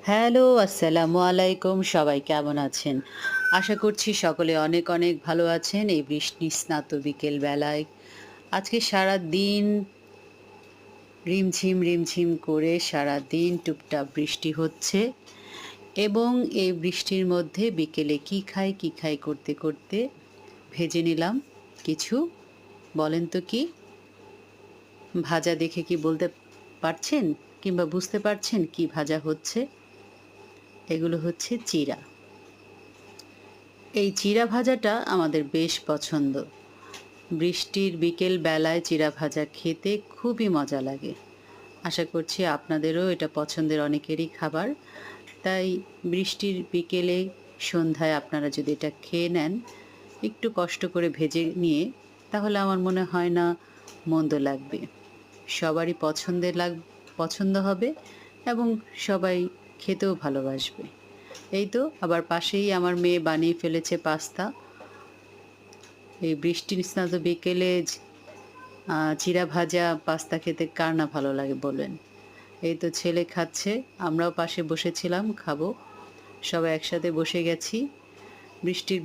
Hello, আসসালামু আলাইকুম। সবাই কেমন আছেন? আশা করছি সকলে অনেক, অনেক ভালো আছেন এই বৃষ্টিস্নাত বিকেল বেলায়। আজকে সারাদিন রিমঝিম, রিমঝিম করে সারাদিন টুপটাপ বৃষ্টি হচ্ছে এবং এই বৃষ্টির মধ্যে বিকেলে কি খাই, কি খাই করতে, করতে ভেজে নিলাম কিছু। বলেন তো কি? ভাজা দেখে কি বলতে পারছেন? কিংবা বুঝতে পারছেন কি ভাজা হচ্ছে? এগুলো হচ্ছে চিড়া। এই চিড়া ভাজাটা আমাদের বেশ পছন্দ। বৃষ্টির বিকেল বেলায় চিড়া ভাজা খেতে খুবই মজা লাগে। আশা করছি আপনাদেরও এটা পছন্দের অনেকেরই খাবার। তাই বৃষ্টির বিকেলে সন্ধ্যায় আপনারা যদি এটা খেয়ে নেন, একটু কষ্ট করে ভেজে নিয়ে, তাহলে আমার মনে হয় না মন্দ লাগবে। সবারই পছন্দ হবে এবং সবাই খেতেও ভালোবাসবে। এই তো আবার পাশেই আমার মেয়ে বানিয়ে ফেলেছে পাস্তা। এই বৃষ্টির স্নাত বিকেলে চিড়া ভাজা পাস্তা খেতে কার না ভালো লাগে বলেন? এই তো ছেলে খাচ্ছে, আমরাও পাশে বসেছিলাম খাবো। সবাই একসাথে বসে গেছি। বৃষ্টির